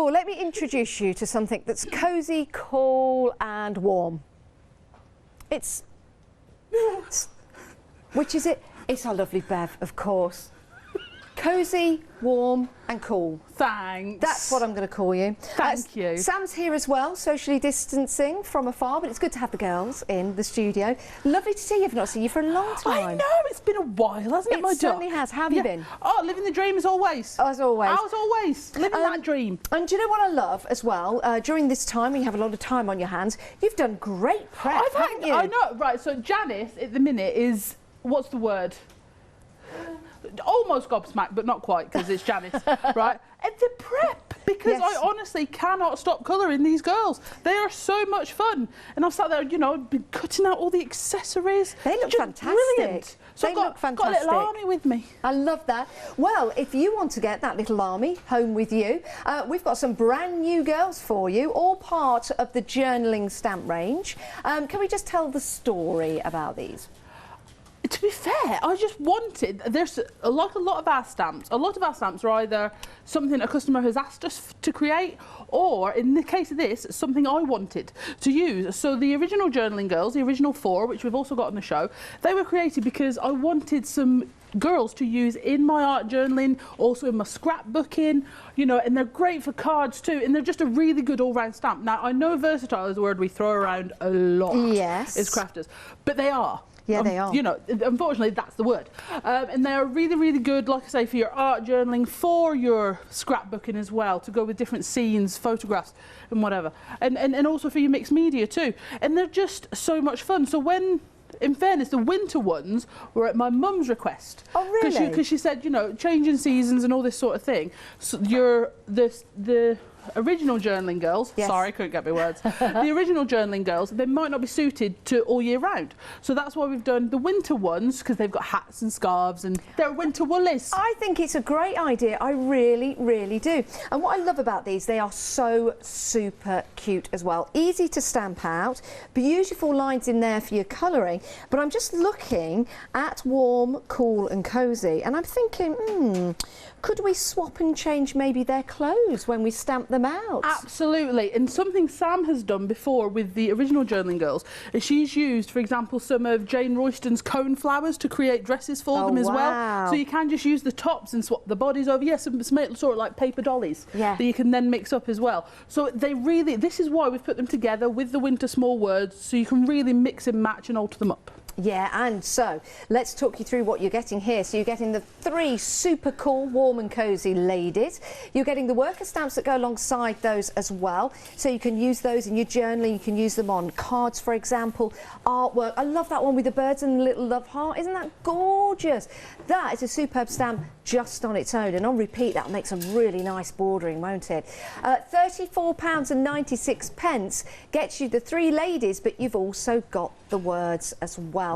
all, let me introduce you to something that's cosy, cool and warm. Which is it? It's our lovely Bev, of course. Cosy, warm and cool. Thanks. That's what I'm going to call you. Thank you. Sam's here as well, socially distancing from afar, but it's good to have the girls in the studio. Lovely to see you. I've not seen you for a long time. I know, it's been a while, hasn't it, my duck? It certainly has. How have you been? Oh, living the dream as always. As always. As always. Living that dream. And do you know what I love as well? During this time, when you have a lot of time on your hands, you've done great prep, haven't you? I know, right, so Janice at the minute is, what's the word? Almost gobsmacked, but not quite, because it's Janice, right? And the prep, because Yes. I honestly cannot stop colouring these girls. They are so much fun. And I've sat there, you know, been cutting out all the accessories. They look Just fantastic. Brilliant. So They I've got, look fantastic. got a little army with me. I love that. Well, if you want to get that little army home with you, we've got some brand new girls for you, all part of the journaling stamp range. Can we just tell the story about these? To be fair, I just wanted, there's a lot of our stamps are either something a customer has asked us to create, or in the case of this, something I wanted to use. So the original journaling girls, the original 4, which we've also got on the show, they were created because I wanted some girls to use in my art journaling, also in my scrapbooking, you know, and they're great for cards too, and they're just a really good all-round stamp. Now, I know versatile is a word we throw around a lot as crafters, but they are. Yeah, they are. You know, unfortunately, that's the word. And they're really, really good, like I say, for your art journaling, for your scrapbooking as well, to go with different scenes, photographs and whatever. And also for your mixed media too. And they're just so much fun. So when, in fairness, the winter ones were at my mum's request. Oh, really? Because she said, you know, changing seasons and all this sort of thing. So the original journaling girls, sorry, couldn't get my words. The original journaling girls, they might not be suited to all year round. So that's why we've done the winter ones, because they've got hats and scarves and they're winter woolies. I think it's a great idea. I really, really do. And what I love about these, they are so super cute as well. Easy to stamp out, beautiful lines in there for your colouring. But I'm just looking at warm, cool and cosy, and I'm thinking, could we swap and change maybe their clothes when we stamp them out? Absolutely. And something Sam has done before with the original journaling girls is she's used, for example, some of Jane Royston's cone flowers to create dresses for them as well. So you can just use the tops and swap the bodies over. Yes, some sort of like paper dollies that you can then mix up as well. So they really, this is why we've put them together with the winter small words, so you can really mix and match and alter them up. Yeah, and so let's talk you through what you're getting here. So you're getting the 3 super cool, warm and cosy ladies. You're getting the worker stamps that go alongside those as well. So you can use those in your journaling. You can use them on cards, for example, artwork. I love that one with the birds and the little love heart. Isn't that gorgeous? That is a superb stamp just on its own. And on repeat, that makes some really nice bordering, won't it? £34.96 gets you the 3 ladies, but you've also got the words as well.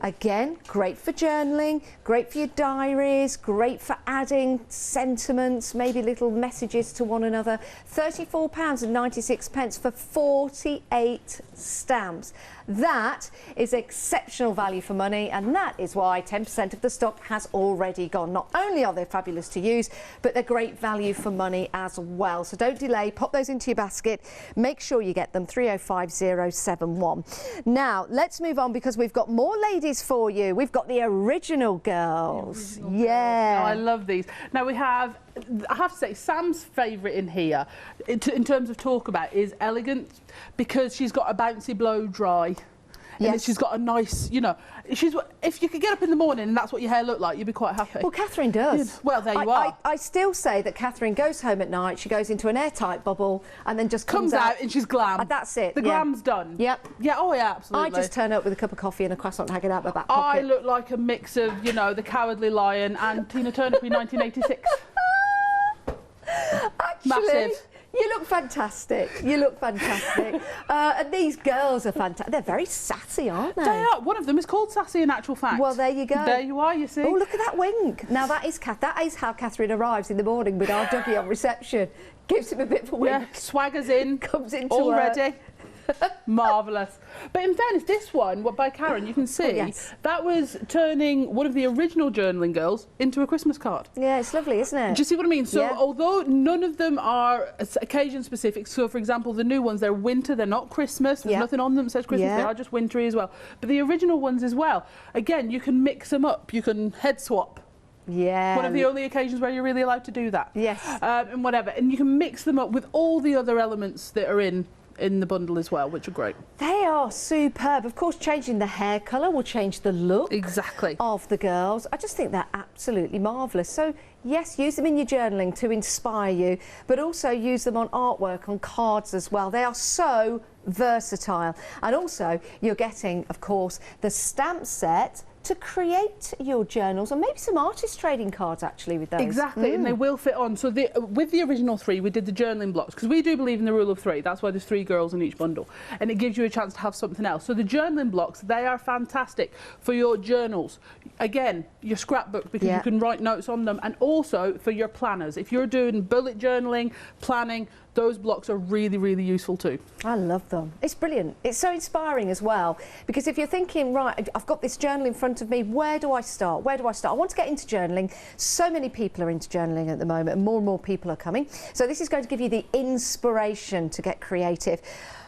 Again, great for journaling, great for your diaries, great for adding sentiments, maybe little messages to one another. £34.96 for 48 stamps. That is exceptional value for money, and that is why 10% of the stock has already gone. Not only are they fabulous to use, but they're great value for money as well. So don't delay, pop those into your basket. Make sure you get them, 305071. Now, let's move on because we've got more ladies for you. We've got the original girls. Yeah. Oh, I love these. Now we have, I have to say, Sam's favourite in here, in terms of talk about, is Elegant, because she's got a bouncy blow dry. And she's got a nice, you know, if you could get up in the morning and that's what your hair looked like, you'd be quite happy. Well, Catherine does. Well, there you are. I still say that Catherine goes home at night, she goes into an airtight bubble and then just comes out and she's glam. That's it. The glam's done. Yep. Yeah, oh yeah, absolutely. I just turn up with a cup of coffee and a croissant hanging out my back pocket. I look like a mix of, you know, the Cowardly Lion and Tina Turner in 1986. Actually, massive. You look fantastic. You look fantastic. And these girls are fantastic. They're very sassy, aren't they? They are. One of them is called Sassy in actual fact. Well, there you go. There you are, you see. Oh, look at that wink. Now, that is how Catherine arrives in the morning with our doggy on reception. Gives him a bit of a wink. Yeah, swaggers in. Comes into all work. ready. Marvellous. But in fairness, this one, by Karen, you can see that was turning one of the original journaling girls into a Christmas card. Yeah, it's lovely, isn't it? Do you see what I mean? So although none of them are occasion specific, so for example, the new ones, they're winter, they're not Christmas, there's nothing on them that says Christmas, they are just wintry as well. But the original ones as well, again, you can mix them up, you can head swap. Yeah. One of the only occasions where you're really allowed to do that. Yes. And whatever. And you can mix them up with all the other elements that are in the bundle as well, which are great. They are superb. Of course, changing the hair colour will change the look of the girls. I just think they're absolutely marvellous. So, yes, use them in your journaling to inspire you, but also use them on artwork, on cards as well. They are so versatile. And also, you're getting, of course, the stamp set to create your journals, and maybe some artist trading cards actually with those. Exactly, and they will fit on. So with the original 3, we did the journaling blocks, because we do believe in the rule of 3. That's why there's 3 girls in each bundle, and it gives you a chance to have something else. So the journaling blocks, they are fantastic for your journals. Again, your scrapbook, because you can write notes on them, and also for your planners. If you're doing bullet journaling, planning, those blocks are really, really useful too. I love them. It's brilliant. It's so inspiring as well, because if you're thinking, right, I've got this journal in front of me, where do I start? Where do I start? I want to get into journaling. So many people are into journaling at the moment, and more people are coming. So this is going to give you the inspiration to get creative.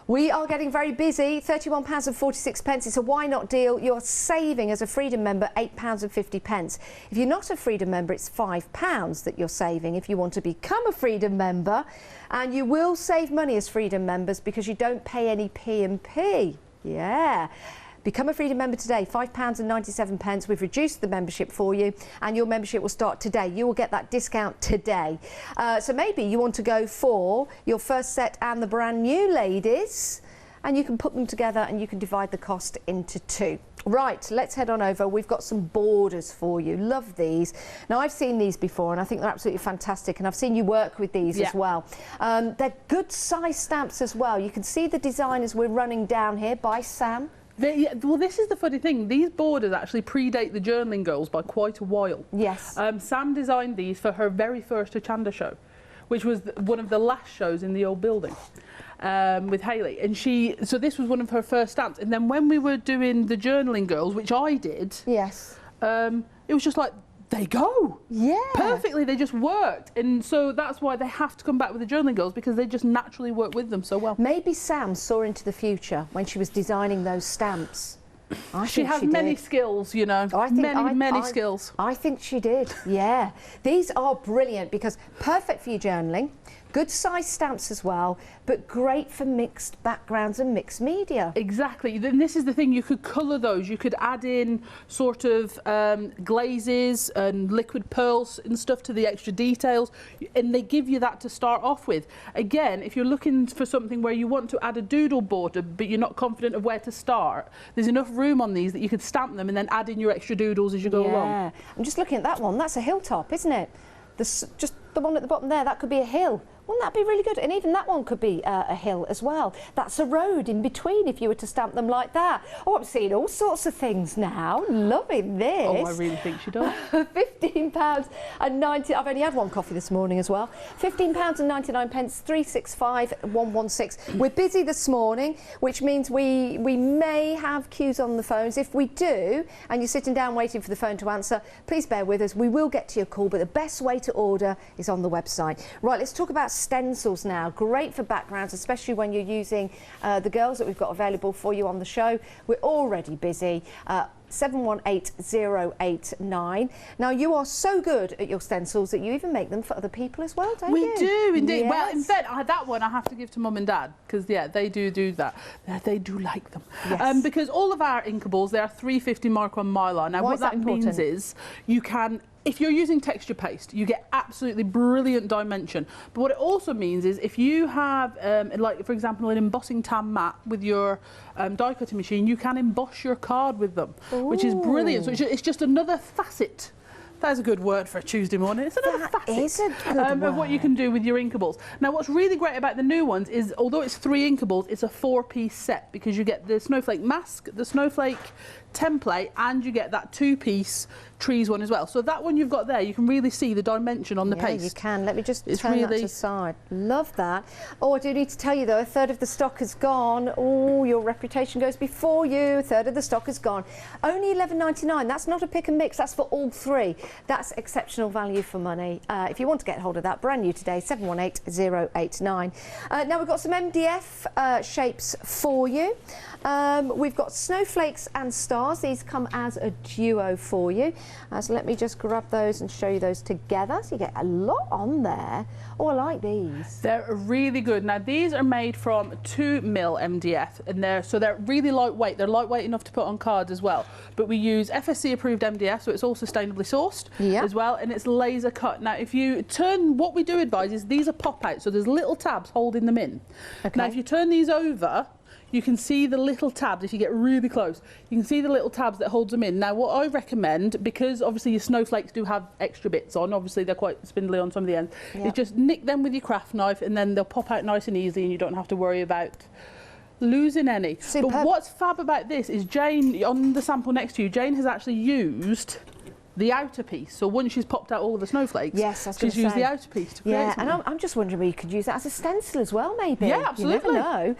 We are getting very busy, £31.46. It's a why not deal. You're saving as a Freedom member £8.50. If you're not a Freedom member, it's £5 that you're saving if you want to become a Freedom member. And you will save money as Freedom members because you don't pay any P&P. Yeah. Become a Freedom member today, £5.97. We've reduced the membership for you, and your membership will start today. You will get that discount today. So maybe you want to go for your first set and the brand new ladies, and you can put them together and you can divide the cost into 2. Right, let's head on over. We've got some borders for you. Love these. Now, I've seen these before, and I think they're absolutely fantastic, and I've seen you work with these as well. They're good size stamps as well. You can see the designers we're running down here by Sam. Well, this is the funny thing. These borders actually predate the journaling girls by quite a while. Yes. Sam designed these for her very first Hochanda show, which was one of the last shows in the old building with Hayley. And so this was one of her first stamps. And then when we were doing the journaling girls, which I did, yes, it was just like, they go perfectly, they just worked, and so that's why they have to come back with the journaling girls, because they just naturally work with them so well. Maybe Sam saw into the future when she was designing those stamps. She has many skills, you know. Many skills. I think she did. Yeah, these are brilliant because perfect for your journaling. Good size stamps as well, but great for mixed backgrounds and mixed media. Exactly. Then this is the thing, you could colour those. You could add in sort of glazes and liquid pearls and stuff to the extra details, and they give you that to start off with. Again, if you're looking for something where you want to add a doodle border but you're not confident of where to start, there's enough room on these that you could stamp them and then add in your extra doodles as you go along. I'm just looking at that one. That's a hilltop, isn't it? Just the one at the bottom there, that could be a hill. Wouldn't that be really good? And even that one could be a hill as well. That's a road in between if you were to stamp them like that. Oh, I'm seeing all sorts of things now. Loving this. Oh, I really think she does. £15.90. I've only had one coffee this morning as well. £15.99, 365 116. We're busy this morning, which means we may have queues on the phones. If we do, and you're sitting down waiting for the phone to answer, please bear with us. We will get to your call, but the best way to order is on the website. Right, let's talk about stencils now. Great for backgrounds, especially when you're using the girls that we've got available for you on the show. We're already busy. 718089. Now, you are so good at your stencils that you even make them for other people as well, don't you? We do indeed. Yes. Well, in fact, that one I have to give to Mum and Dad, because they do that. They do like them. Yes. Because all of our inkables, they are 350 mark on Mylar. Now, what that means is you can, if you're using texture paste, you get absolutely brilliant dimension. But what it also means is if you have, like, for example, an embossing tan mat with your die cutting machine, you can emboss your card with them, which is brilliant. So it's just another facet. That's a good word for a Tuesday morning. It's another facet is a good word. Of what you can do with your inkables. Now, what's really great about the new ones is, although it's 3 inkables, it's a 4-piece set, because you get the snowflake mask, the snowflake template, and you get that 2-piece trees one as well. So that one you've got there, you can really see the dimension on the paste. You can. Let me just turn that to the side. Love that. Oh, I do need to tell you though, a third of the stock has gone. Oh, your reputation goes before you. A third of the stock has gone. Only $11.99. That's not a pick and mix. That's for all three. That's exceptional value for money. If you want to get hold of that, brand new today, 718089. Now we've got some MDF shapes for you. We've got snowflakes and stars. These come as a duo for you. So let me just grab those and show you those together. So you get a lot on there. Oh, I like these. They're really good. Now these are made from 2mm MDF, and they're really lightweight. They're lightweight enough to put on cards as well. But we use FSC approved MDF, so it's all sustainably sourced as well, and it's laser cut. Now if you turn, what we do advise is these are pop out, so there's little tabs holding them in. Okay. Now if you turn these over, you can see the little tabs. If you get really close, you can see the little tabs that holds them in. Now what I recommend, because obviously your snowflakes do have extra bits on, obviously they're quite spindly on some of the ends, is just nick them with your craft knife, and then they'll pop out nice and easy, and you don't have to worry about losing any. Superb. But what's fab about this is Jane, on the sample next to you, Jane has actually used the outer piece. So once she's popped out all of the snowflakes, she's used the outer piece to create something. And I'm just wondering whether you could use that as a stencil as well, maybe. Yeah, absolutely. You never know.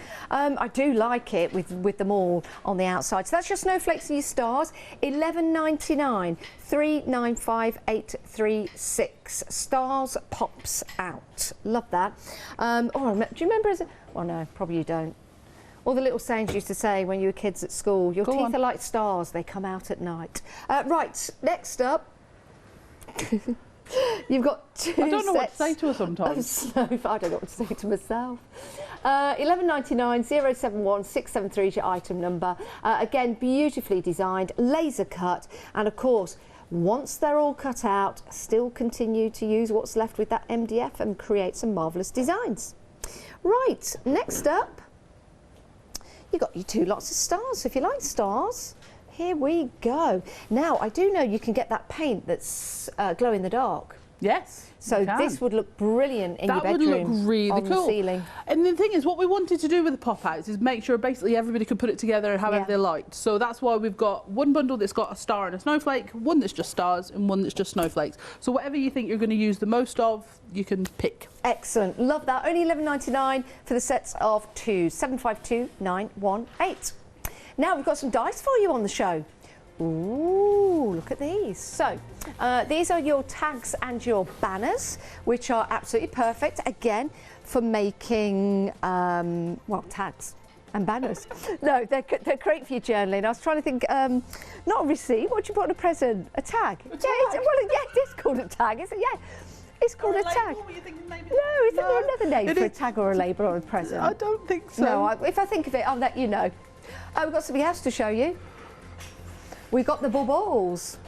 I do like it with them all on the outside. So that's your snowflakes and your stars. $11.99, 395836. Stars pops out. Love that. Do you remember? Well, no, probably you don't. All the little sayings you used to say when you were kids at school. Your teeth are like stars, they come out at night. Right, next up, you've got two I don't know what to sets say to her sometimes. I don't know what to say to myself. $11.99, 071 673 is your item number. Again, beautifully designed, laser cut, and of course, once they're all cut out, still continue to use what's left with that MDF and create some marvellous designs. Right, next up, you've got your two lots of stars. So if you like stars, here we go. Now, I do know you can get that paint that's glow in the dark. Yes. So this would look brilliant in your bedroom. That would look really on cool. The ceiling. And the thing is, what we wanted to do with the pop-outs is make sure basically everybody could put it together however they liked. So that's why we've got one bundle that's got a star and a snowflake, one that's just stars, and one that's just snowflakes. So whatever you think you're going to use the most of, you can pick. Excellent. Love that. Only $11.99 for the sets of two. 752918. Now we've got some dice for you on the show. Ooh, look at these. So, these are your tags and your banners, which are absolutely perfect, again, for making, tags and banners. No, they're great for your journaling. I was trying to think, not a receipt, what do you put on a present? A tag? It is called a tag, isn't it? Yeah. It's called a tag. Were you thinking maybe no, is there another name for a tag or a label or a present? I don't think so. No, if I think of it, I'll let you know. We've got something else to show you. We've got the baubles.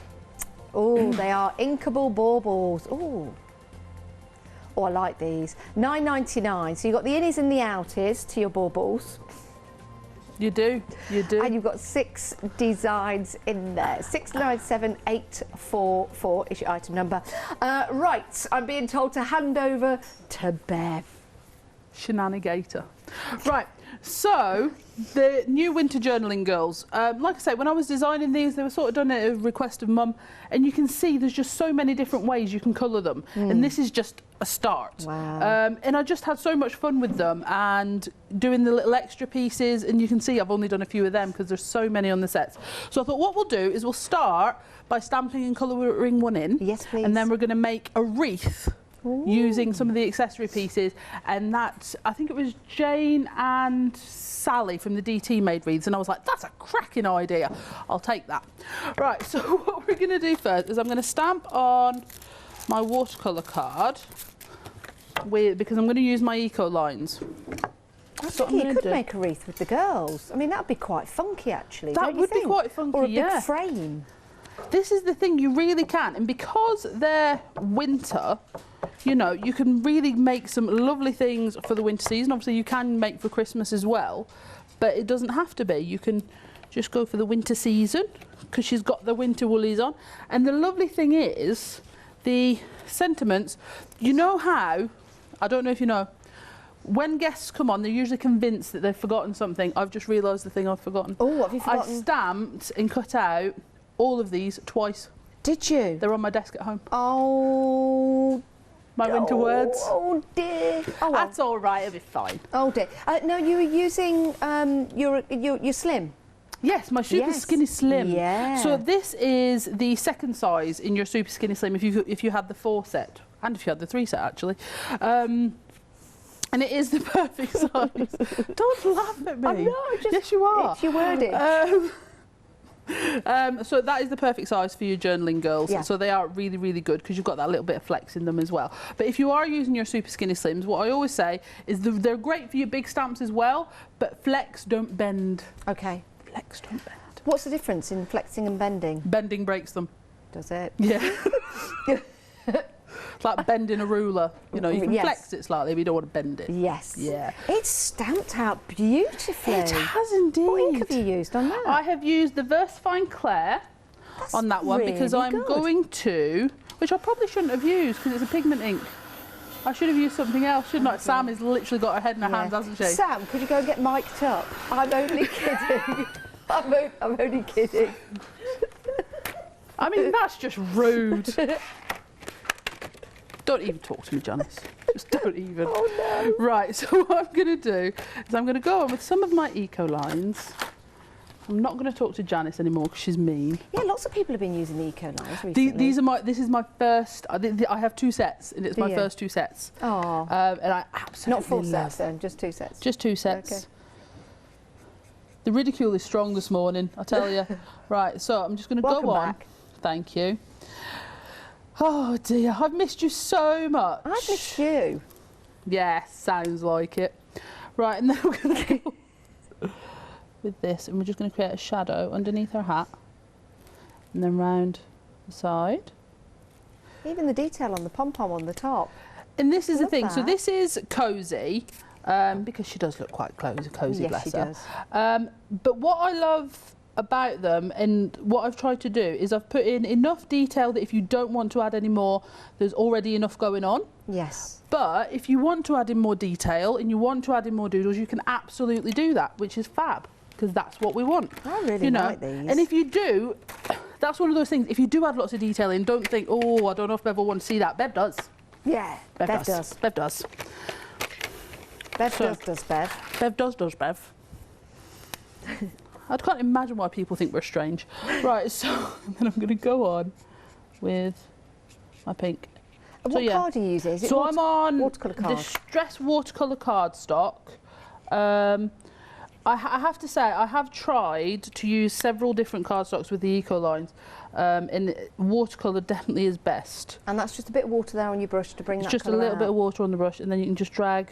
Oh, they are inkable baubles. Oh, I like these. $9.99. So you've got the innies and the outies to your baubles. You do, you do. And you've got 6 designs in there. 697844 is your item number. Right, I'm being told to hand over to Bev. Shenanigator. Right, so the new winter journaling girls. Like I say, when I was designing these, they were sort of done at a request of Mum, and you can see there's just so many different ways you can colour them, and this is just a start. Wow. And I just had so much fun with them and doing the little extra pieces, and you can see I've only done a few of them because there's so many on the sets. So I thought what we'll do is we'll start by stamping and colouring one in. Yes, please. And then we're going to make a wreath. Ooh. Using some of the accessory pieces, and that, I think it was Jane and Sally from the DT made wreaths, and I was like, that's a cracking idea, I'll take that. Right, so what we're going to do first is I'm going to stamp on my watercolour card because I'm going to use my eco lines. I think you could make a wreath with the girls. I mean, that would be quite funky actually. That would be quite funky, or a big frame. This is the thing, you really can, and because they're winter, you know, you can really make some lovely things for the winter season. Obviously you can make for Christmas as well, but it doesn't have to be. You can just go for the winter season because she's got the winter woolies on. And the lovely thing is the sentiments, you know how, I don't know if you know, when guests come on, they're usually convinced that they've forgotten something. I've just realised the thing I've forgotten. Oh, what have you forgotten? I've stamped and cut out all of these twice. Did you? They're on my desk at home. Oh. My winter words. Oh dear. Oh, well. That's all right. It'll be fine. Oh dear. No, you were using your slim. Yes, my super skinny slim. Yeah. So this is the second size in your super skinny slim if you had the 4 set and if you had the 3 set actually. And it is the perfect size. Don't laugh at me. I know. Yes, you are. It's your wordage. So that is the perfect size for your journaling, girls. Yeah. So they are really, really good because you've got that little bit of flex in them as well. But if you are using your super skinny slims, what I always say is they're great for your big stamps as well, but flex, don't bend. Okay. Flex, don't bend. What's the difference in flexing and bending? Bending breaks them. Does it? Yeah. It's like bending a ruler. You know, you can flex it slightly, but you don't want to bend it. Yes. Yeah. It's stamped out beautifully. It has indeed. What ink have you used on that? I have used the Versafine Claire on that one because I'm going to, which I probably shouldn't have used because it's a pigment ink. I should have used something else, shouldn't I? Sam has literally got her head in her hands, hasn't she? Sam, could you go and get mic'd up? I'm only kidding. I'm only kidding. I mean, that's just rude. Don't even talk to me, Janice. Just don't even. Oh no. Right, so what I'm going to do is I'm going to go on with some of my eco lines. I'm not going to talk to Janice anymore because she's mean. Yeah, lots of people have been using the eco lines recently. This is my first. I have 2 sets, and it's my first 2 sets. Oh. And I absolutely not 4 love sets then, just 2 sets. Just 2 sets. Okay. The ridicule is strong this morning, I tell you. Right, so I'm just going to go on. Back. Thank you. Oh dear, I've missed you so much. I've missed you. Yes, sounds like it. Right, and then we're going to go with this, and we're just going to create a shadow underneath her hat, and then round the side. Even the detail on the pom-pom on the top. And this is the thing, so that. this is cosy, because she does look quite cosy, Yes, bless she her. does. But what I love about them, and what I've tried to do, is I've put in enough detail that if you don't want to add any more, there's already enough going on. Yes. But if you want to add in more detail and you want to add in more doodles, you can absolutely do that, which is fab, because that's what we want. I really like these. And if you do, that's one of those things, if you do add lots of detail in, don't think, oh, I don't know if Bev will want to see that. Bev does. Yeah, Bev does. Bev does. Bev does, Bev. Bev does, Bev. I can't imagine why people think we're strange. Right, so then I'm going to go on with my pink. And what card are you using? Is it I'm on watercolour card? the Stress watercolour cardstock. I have to say, I have tried to use several different cardstocks with the eco lines, and watercolour definitely is best. And that's just a bit of water there on your brush to bring that It's just a colour little out. bit of water on the brush, and then you can just drag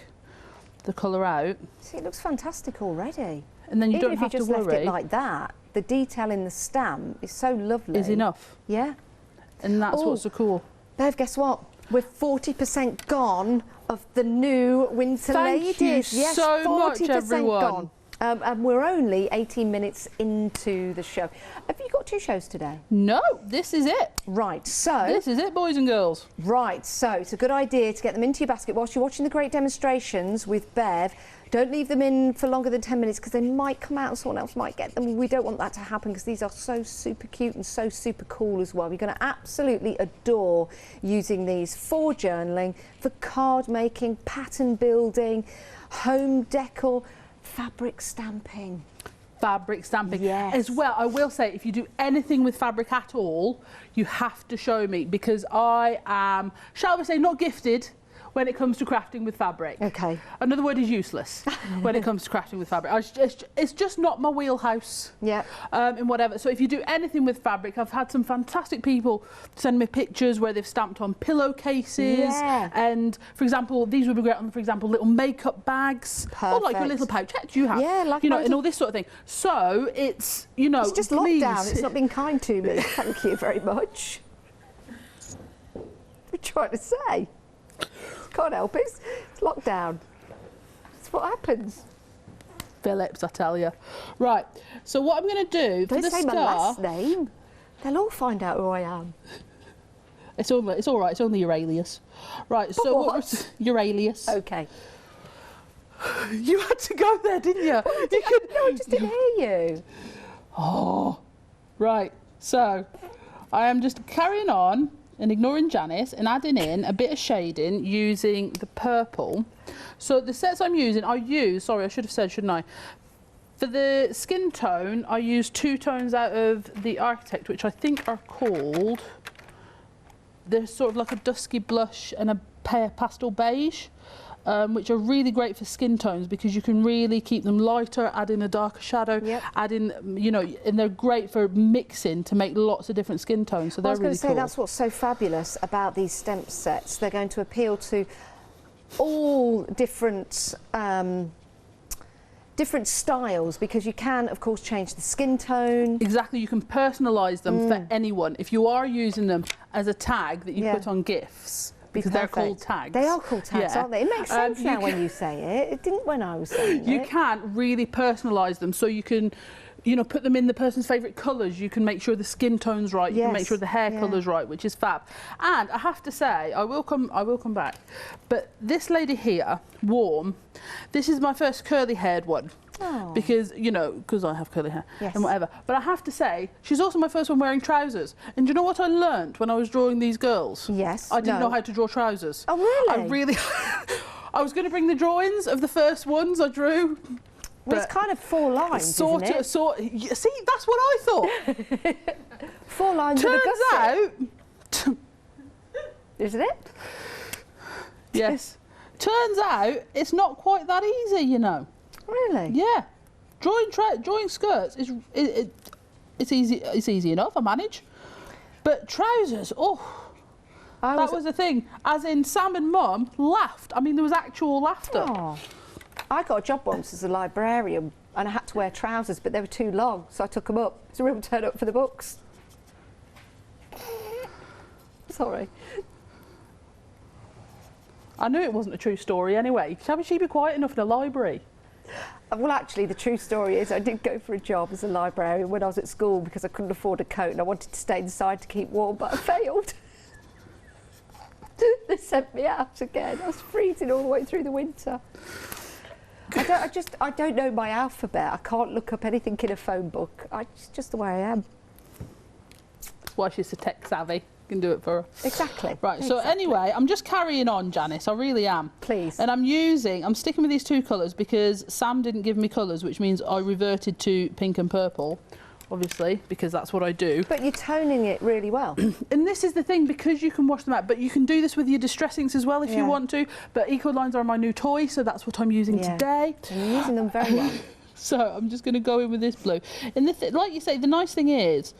the colour out. See, it looks fantastic already. And then you Even don't if have you just to worry. left it like that, the detail in the stamp is so lovely. Is enough. Yeah. And that's what's so cool. Bev, guess what? We're 40% gone of the new Winter Thank Ladies. you Yes, so 40% much, everyone. gone. And we're only 18 minutes into the show. Have you got 2 shows today? No, this is it. Right, so... This is it, boys and girls. Right, so it's a good idea to get them into your basket whilst you're watching the great demonstrations with Bev. Don't leave them in for longer than 10 minutes because they might come out and someone else might get them. We don't want that to happen because these are so super cute and so super cool as well. You're going to absolutely adore using these for journaling, for card making, pattern building, home decor, fabric stamping. Fabric stamping. Yes. As well, I will say, if you do anything with fabric at all, you have to show me because I am, shall we say, not gifted when it comes to crafting with fabric. Okay. Another word is useless when it comes to crafting with fabric. It's just not my wheelhouse. Yeah. In whatever. So if you do anything with fabric, I've had some fantastic people send me pictures where they've stamped on pillowcases. Yeah. And, for example, these would be great on, for example, little makeup bags. Or like your Perfect. little pouchettes you have. Yeah, like you know, mine. and all this sort of thing. So it's, you know, It's just please. lockdown. It's not been kind to me. Thank you very much. What are you trying to say? Can't help it. It's lockdown. That's what happens. Phillips, I tell you. Right, so what I'm going to do for Don't the say star... my last name. They'll all find out who I am. It's all right, it's only your alias. Right, so What? your alias. Okay. You had to go there, didn't you? No, I just didn't hear you. Oh, right. So, I am just carrying on and ignoring Janice and adding in a bit of shading using the purple. So the sets I'm using, sorry, I should have said, shouldn't I? For the skin tone, I use 2 tones out of the Architect, which I think are called, they're sort of like a dusky blush and a pastel beige. Which are really great for skin tones because you can really keep them lighter, add in a darker shadow, add in, you know, and they're great for mixing to make lots of different skin tones. So they're really cool. I was going to say, that's what's so fabulous about these stamp sets. They're going to appeal to all different different styles because you can, of course, change the skin tone. Exactly, you can personalise them for anyone. If you are using them as a tag that you put on gifts, because they're called tags. They are called tags, aren't they? It makes sense now when you say it. It didn't when I was saying it. You can really personalise them, so you can, you know, put them in the person's favourite colours. You can make sure the skin tone's right. You can make sure the hair colour's right, which is fab. And I have to say, I will come back. But this lady here, Warm, this is my first curly-haired one. Oh. Because, you know, because I have curly hair and whatever. But I have to say, she's also my first one wearing trousers. And do you know what I learnt when I was drawing these girls? Yes. I didn't know how to draw trousers. Oh, really? I really... I was going to bring the drawings of the first ones I drew. Well, it's kind of 4 lines, isn't it? See, that's what I thought. 4 lines Turns with a out... Isn't it? Yes. Turns out it's not quite that easy, you know. Really? Yeah. Drawing skirts is it's easy. It's easy enough. I manage. But trousers, that was the thing. As in, Sam and Mum laughed. I mean, there was actual laughter. Oh. I got a job once as a librarian and I had to wear trousers, but they were too long, so I took them up. It's a real turn up for the books. Sorry. I knew it wasn't a true story anyway. Shall she be quiet enough in a library? Well, actually, the true story is I did go for a job as a librarian when I was at school because I couldn't afford a coat and I wanted to stay inside to keep warm, but I failed. They sent me out again. I was freezing all the way through the winter. I don't know my alphabet. I can't look up anything in a phone book. It's just the way I am. That's why she's so tech savvy. Can do it for her. Exactly. Right, so anyway, I'm just carrying on, Janice. I really am. Please. And I'm sticking with these 2 colours because Sam didn't give me colours, which means I reverted to pink and purple, obviously, because that's what I do. But you're toning it really well. And this is the thing, because you can wash them out, but you can do this with your distress inks as well if you want to. But Eco Lines are my new toy, so that's what I'm using today. And you're using them very well. So I'm just going to go in with this blue. And like you say, the nice thing is,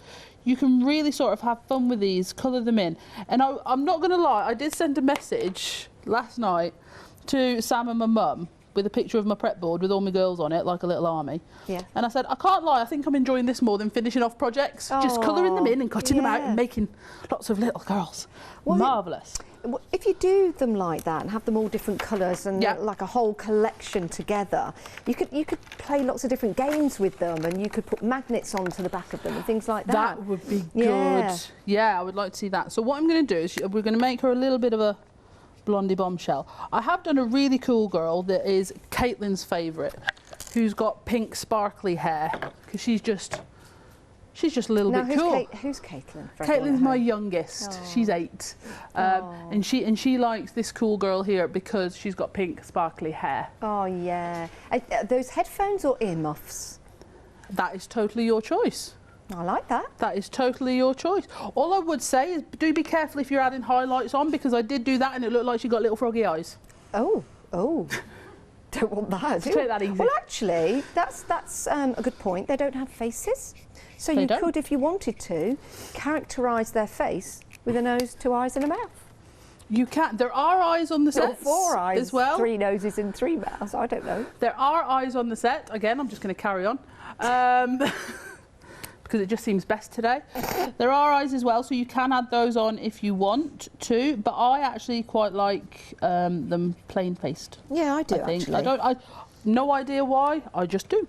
you can really sort of have fun with these, colour them in. And I'm not going to lie, I did send a message last night to Sam and my mum with a picture of my prep board with all my girls on it, like a little army. Yeah. And I said, I can't lie, I think I'm enjoying this more than finishing off projects. Just colouring them in and cutting them out and making lots of little girls. Well, marvellous. If you do them like that and have them all different colours and like a whole collection together, you could play lots of different games with them and you could put magnets onto the back of them and things like that. That would be good. Yeah, I would like to see that. So what I'm going to do is we're going to make her a little bit of a blondie bombshell. I have done a really cool girl that is Caitlin's favourite, who's got pink sparkly hair, because she's just a little bit cool. Who's Caitlin? Caitlin's my youngest. She's 8, and she likes this cool girl here because she's got pink sparkly hair. Oh yeah. Are those headphones or earmuffs? That is totally your choice. I like that. That is totally your choice. All I would say is do be careful if you're adding highlights on, because I did do that and it looked like she got little froggy eyes. Oh. Don't want that. Take that easy. Well, actually, that's a good point. They don't have faces. So you could, if you wanted to, characterise their face with a nose, 2 eyes and a mouth. You can. There are eyes on the set. 4 eyes as well. 3 noses and 3 mouths. I don't know. There are eyes on the set. Again, I'm just going to carry on. Because it just seems best today. There are eyes as well, so you can add those on if you want to, but I actually quite like them plain-faced. Yeah, I do, actually. I no idea why, I just do.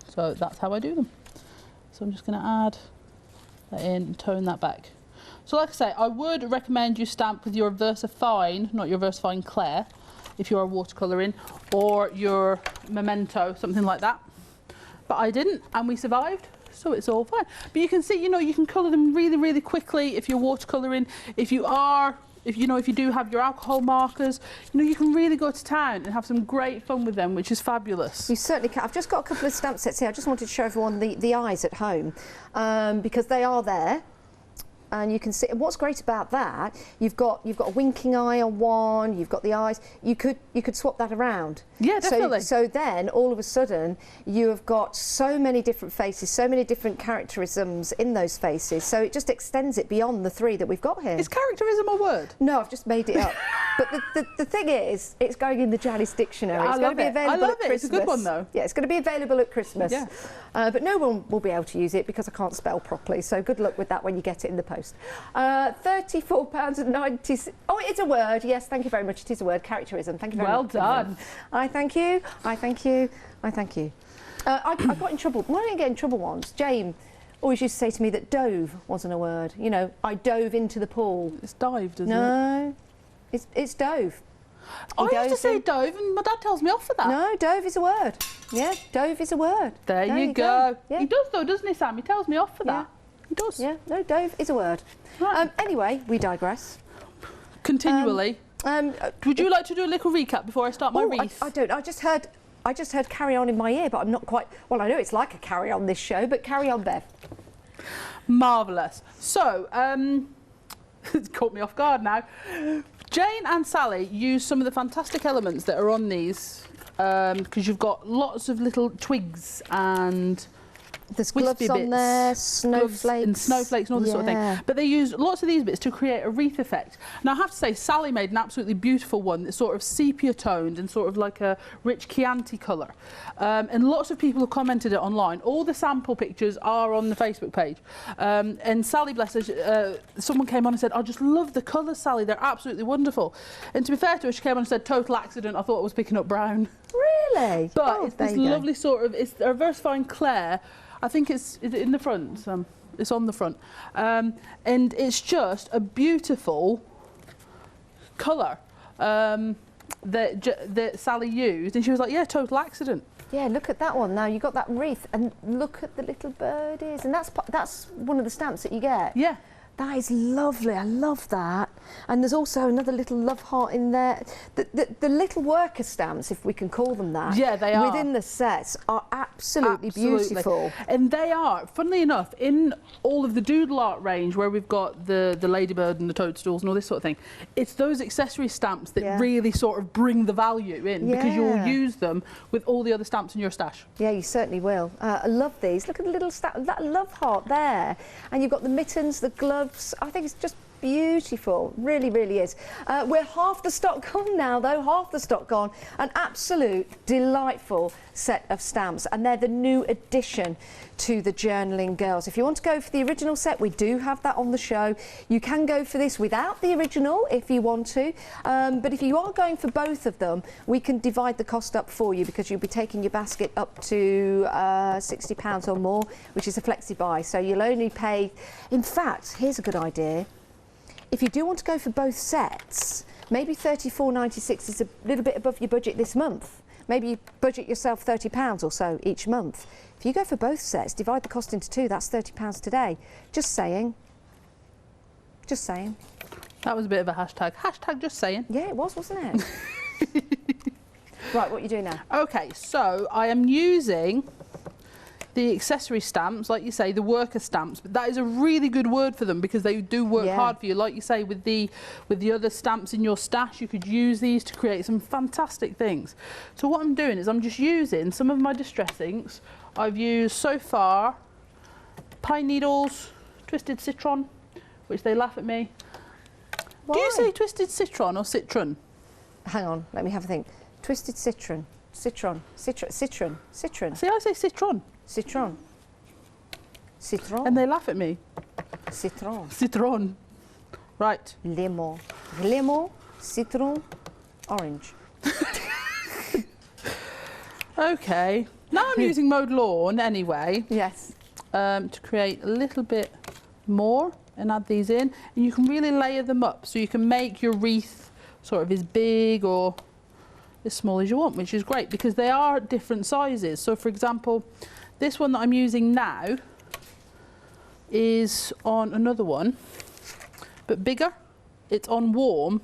So that's how I do them. So I'm just going to add that in and tone that back. So like I say, I would recommend you stamp with your VersaFine, not your VersaFine Claire, if you're watercolouring, or your Memento, something like that. But I didn't, and we survived. so it's all fine. But you can see, you know, you can colour them really, really quickly if you're watercolouring. If you do have your alcohol markers, you know, you can really go to town and have some great fun with them, which is fabulous. You certainly can. I've just got a couple of stamp sets here. I just wanted to show everyone the eyes at home because they are there. And you can see what's great about that. You've got a winking eye on one. You've got the eyes. You could swap that around. Yeah, definitely. So then all of a sudden you have got so many different faces, so many different characterisms in those faces. So it just extends it beyond the 3 that we've got here. Is characterism a word? No, I've just made it up. But the thing is, it's going in the Janice dictionary. I love it. I love it. It's a good one though. Yeah, it's going to be available at Christmas. Yeah. But no one will be able to use it because I can't spell properly. So good luck with that when you get it in the post. £34.90. Oh, it's a word. Yes, thank you very much. It is a word. Characterism. Thank you very much. Well done. I thank you. I thank you. I thank you. I got in trouble. When I didn't get in trouble once, Jane always used to say to me that dove wasn't a word. You know, I dove into the pool. It's dived, isn't it? No, it's dove. I used to say dove and my dad tells me off for that. No, dove is a word. Yeah, dove is a word. There you go. Yeah. He does though, doesn't he, Sam? He tells me off for that. He does. Yeah, no, dove is a word. Right. Anyway, we digress. Continually. Would you like to do a little recap before I start my wreath? I don't. I just heard carry on in my ear, but I'm not quite. Well, I know it's like a carry on this show, but carry on, Bev. Marvellous. So, it's caught me off guard now. Jane and Sally use some of the fantastic elements that are on these because you've got lots of little twigs and there's gloves on there, snowflakes. And snowflakes and all this sort of thing. But they use lots of these bits to create a wreath effect. Now, I have to say, Sally made an absolutely beautiful one that's sort of sepia-toned and sort of like a rich Chianti colour. And lots of people have commented it online. All the sample pictures are on the Facebook page. And Sally, bless her, someone came on and said, I just love the colours, Sally. They're absolutely wonderful. And to be fair to her, she came on and said, total accident. I thought I was picking up brown. Really? But it's this lovely sort of, it's a reverse fine clair. I think is it in the front? It's on the front. And it's just a beautiful colour that Sally used. And she was like, yeah, total accident. Yeah, look at that one. Now you've got that wreath and look at the little birdies. And that's one of the stamps that you get. Yeah. That is lovely. I love that. And there's also another little love heart in there. The little worker stamps, if we can call them that, yeah, they are, within the sets are absolutely beautiful. And they are, funnily enough, in all of the doodle art range where we've got the ladybird and the toadstools and all this sort of thing, it's those accessory stamps that really sort of bring the value in because you'll use them with all the other stamps in your stash. Yeah, you certainly will. I love these. Look at the little stamp, that love heart there. And you've got the mittens, the gloves. I think it's just beautiful, really, really is. We're half the stock gone now, though, half the stock gone. An absolute delightful set of stamps, and they're the new addition to the Journaling Girls. If you want to go for the original set, we do have that on the show. You can go for this without the original if you want to, but if you are going for both of them, we can divide the cost up for you because you'll be taking your basket up to £60 or more, which is a flexi buy. So you'll only pay, in fact, here's a good idea. If you do want to go for both sets, maybe £34.96 is a little bit above your budget this month. Maybe you budget yourself £30 or so each month. If you go for both sets, divide the cost into two, that's £30 today. Just saying. Just saying. That was a bit of a hashtag. Hashtag just saying. Yeah, it was, wasn't it? Right, what are you doing now? Okay, so I am using the accessory stamps, like you say, the worker stamps, but that is a really good word for them because they do work hard for you. Like you say, with the other stamps in your stash, you could use these to create some fantastic things. So what I'm doing is I'm just using some of my distress inks. I've used so far pine needles, twisted citron, which they laugh at me. Why? Do you say twisted citron or citron? Hang on, let me have a think. Twisted citron, citron. See, I say citron. Citron. Citron. And they laugh at me. Citron. Citron. Right. Lemon. Lemon, citron, orange. Okay. Now I'm using mowed lawn anyway. Yes. To create a little bit more and add these in. And you can really layer them up so you can make your wreath sort of as big or as small as you want, which is great because they are different sizes. So for example, this one that I'm using now is on another one, but bigger. It's on warm,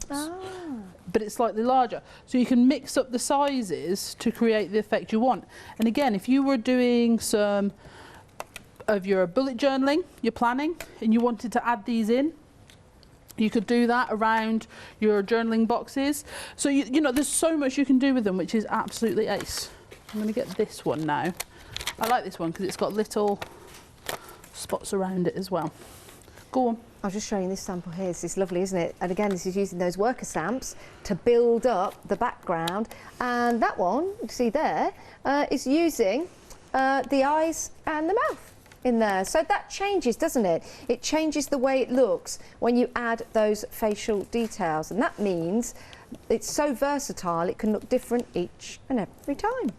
but it's slightly larger. So you can mix up the sizes to create the effect you want. And again, if you were doing some of your bullet journaling, your planning, and you wanted to add these in, you could do that around your journaling boxes. So you know, there's so much you can do with them, which is absolutely ace. I'm going to get this one now. I like this one because it's got little spots around it as well. Go on. I'll just show you this sample here. This is lovely, isn't it? And again, this is using those worker stamps to build up the background. And that one, you see there, is using the eyes and the mouth in there. So that changes, doesn't it? It changes the way it looks when you add those facial details. And that means it's so versatile, it can look different each and every time.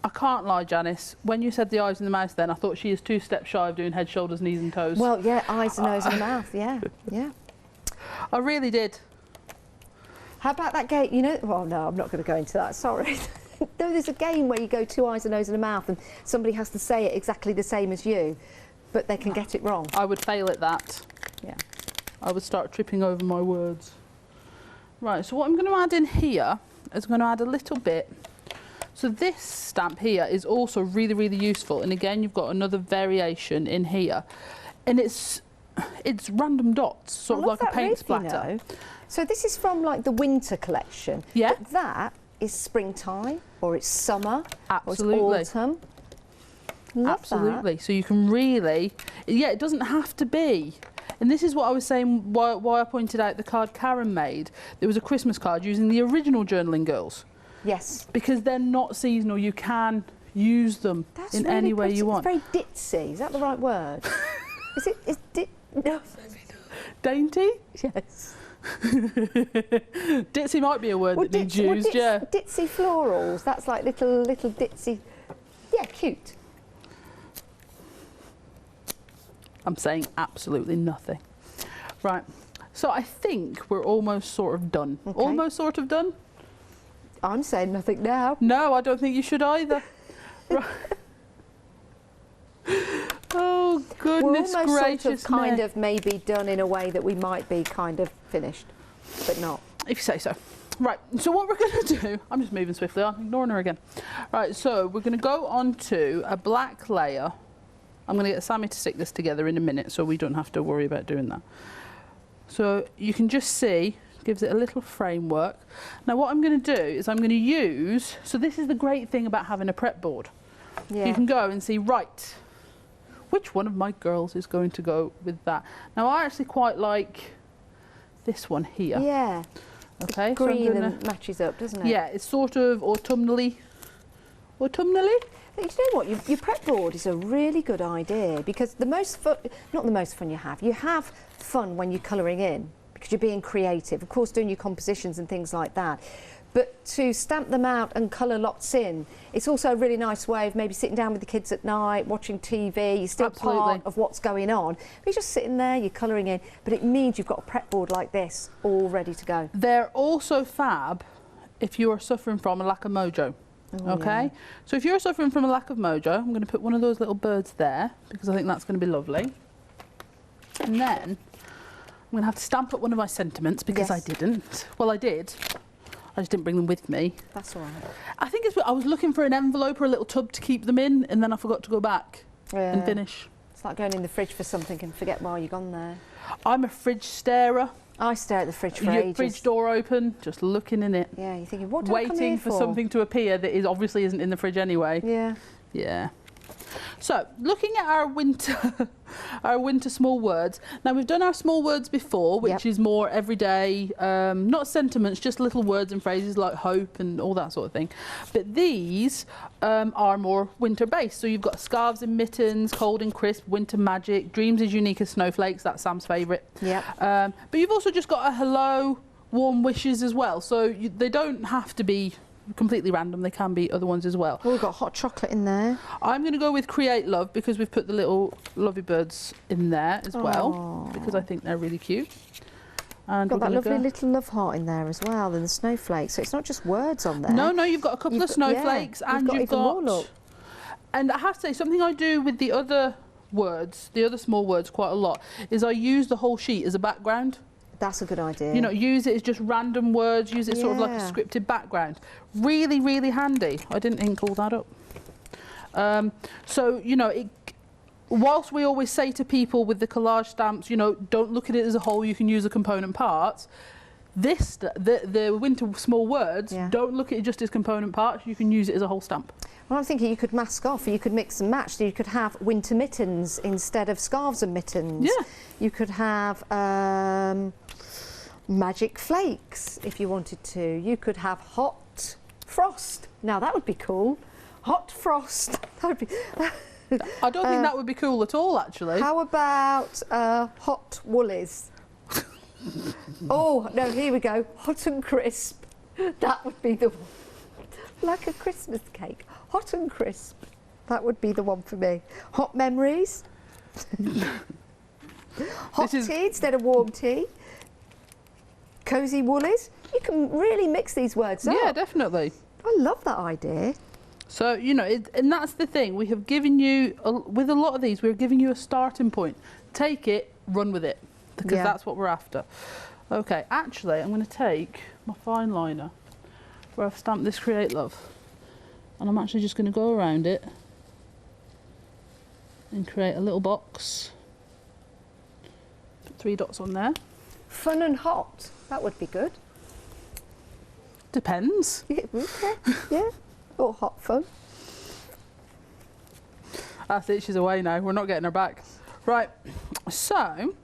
I can't lie, Janice. When you said the eyes and the mouth then, I thought she is 2 steps shy of doing head, shoulders, knees and toes. Well, yeah, eyes, nose and mouth, yeah, yeah. I really did. How about that game, you know, well, no, I'm not going to go into that, sorry. There's a game where you go 2 eyes, a nose and a mouth and somebody has to say it exactly the same as you, but they can get it wrong. I would fail at that. Yeah. I would start tripping over my words. Right, so what I'm going to add in here is I'm going to add a little bit. So this stamp here is also really, really useful. And again, you've got another variation in here. And it's random dots, sort of like a paint splatter. So this is from like the winter collection. Yeah. But that is springtime, or it's summer, Absolutely. or it's autumn. Love Absolutely. that. So you can really, yeah, it doesn't have to be. And this is what I was saying, why I pointed out the card Karen made. There was a Christmas card using the original Journaling Girls. Yes. Because they're not seasonal, you can use them in really any way pretty. you want. It's very ditzy, is that the right word? No. Dainty? Yes. Ditzy might be a word that needs used, yeah. Ditzy florals, that's like little ditzy, yeah, cute. I'm saying absolutely nothing. Right, so I think we're almost sort of done. Okay. Almost sort of done? I'm saying nothing now. No, I don't think you should either. Right. Oh, goodness We're almost gracious sort of kind of maybe done in a way that we might be kind of finished, but not. If you say so. Right, so what we're going to do, I'm just moving swiftly, I'm ignoring her again. Right, so we're going to go on to a black layer. I'm going to get Sammy to stick this together in a minute so we don't have to worry about doing that. So you can just see, gives it a little framework. Now what I'm going to do is I'm going to use, so this is the great thing about having a prep board. Yeah. You can go and see, right, which one of my girls is going to go with that? Now I actually quite like this one here. Yeah. Okay. It's green so and matches up, doesn't it? Yeah, it's sort of autumnally. Autumnally? You know what, your prep board is a really good idea because the most fun, not the most fun you have fun when you're colouring in because you're being creative, of course doing your compositions and things like that. But to stamp them out and colour lots in, it's also a really nice way of maybe sitting down with the kids at night, watching TV, you're still Absolutely. part of what's going on. You're just sitting there, you're colouring in, but it means you've got a prep board like this all ready to go. They're also fab if you are suffering from a lack of mojo. Oh, okay, yeah. So if you're suffering from a lack of mojo, I'm going to put one of those little birds there because I think that's going to be lovely. And then I'm going to have to stamp up one of my sentiments because I didn't. Well, I did. I just didn't bring them with me. That's all right. I think I was looking for an envelope or a little tub to keep them in, and then I forgot to go back and finish. It's like going in the fridge for something and forget why you've gone there. I'm a fridge starer. I stare at the fridge for ages. Your fridge door open, just looking in it. Yeah, you're thinking, what do I come here waiting for something to appear that obviously isn't in the fridge anyway. Yeah. Yeah. So, looking at our winter small words. Now, we've done our small words before, which is more everyday, not sentiments, just little words and phrases like hope and all that sort of thing. But these are more winter-based. So you've got scarves and mittens, cold and crisp, winter magic, dreams as unique as snowflakes, that's Sam's favourite. Yeah. But you've also just got a hello, warm wishes as well. So they don't have to be completely random, they can be other ones as well. Oh, we've got hot chocolate in there. I'm going to go with create love because we've put the little lovey birds in there as well because I think they're really cute. And got that lovely little love heart in there as well and the snowflakes, so it's not just words on there. No, you've got a couple of snowflakes and you've got more, look. And I have to say something I do with the other words, the other small words quite a lot, is I use the whole sheet as a background. That's a good idea. You know, use it as just random words, use it sort of like a Yeah. scripted background. Really, really handy. I didn't ink all that up. So, you know, whilst we always say to people with the collage stamps, you know, don't look at it as a whole, you can use the component parts. The winter small words, Yeah. don't look at it just as component parts, you can use it as a whole stamp. Well, I'm thinking you could mask off, or you could mix and match. So you could have winter mittens instead of scarves and mittens. Yeah. You could have magic flakes if you wanted to. You could have hot frost. Now that would be cool. Hot frost. That would be. I don't think that would be cool at all, actually. How about hot woolies? Oh no! Here we go. Hot and crisp. That would be the one. Like a Christmas cake. Hot and crisp. That would be the one for me. Hot memories. Hot tea instead of warm tea. Cosy woolies. You can really mix these words up. Yeah, definitely. I love that idea. So, you know, and that's the thing. We have given you, with a lot of these, we're giving you a starting point. Take it, run with it, because Yeah. that's what we're after. Okay, actually, I'm going to take my fine liner, where I've stamped this Create Love, and I'm actually just going to go around it and create a little box. Put 3 dots on there. Fun and hot. That would be good. Depends. Yeah, okay. Yeah. Or hot fun. That's it, she's away now. We're not getting her back. Right, so,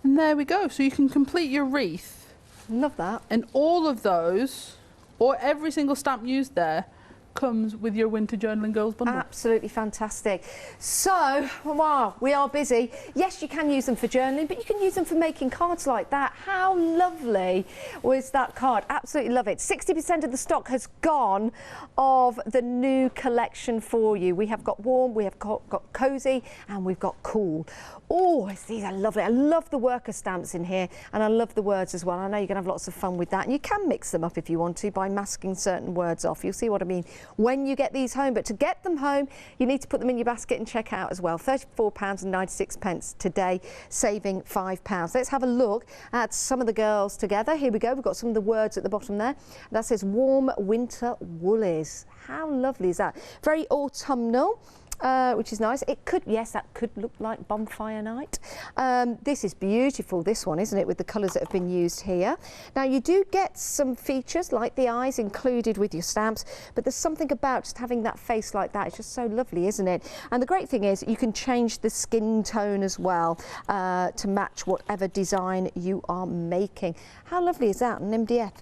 and there we go. So you can complete your wreath. Love that. And all of those, or every single stamp used there, comes with your Winter Journaling Girls bundle. Absolutely fantastic. So, wow, we are busy. Yes, you can use them for journaling, but you can use them for making cards like that. How lovely was that card? Absolutely love it. 60% of the stock has gone of the new collection for you. We have got warm, we have got cozy, and we've got cool. Oh, these are lovely. I love the worker stamps in here, and I love the words as well. I know you're going to have lots of fun with that, and you can mix them up if you want to by masking certain words off. You'll see what I mean when you get these home, but to get them home you need to put them in your basket and check out as well. £34.96 today, saving £5. Let's have a look at some of the girls together. Here we go. We've got some of the words at the bottom there. That says warm winter woolies. How lovely is that? Very autumnal. Which is nice. It could, yes, that could look like bonfire night. This is beautiful, this one, isn't it, with the colours that have been used here. Now, you do get some features like the eyes included with your stamps, but there's something about just having that face like that. It's just so lovely, isn't it? And the great thing is you can change the skin tone as well to match whatever design you are making. How lovely is that? An MDF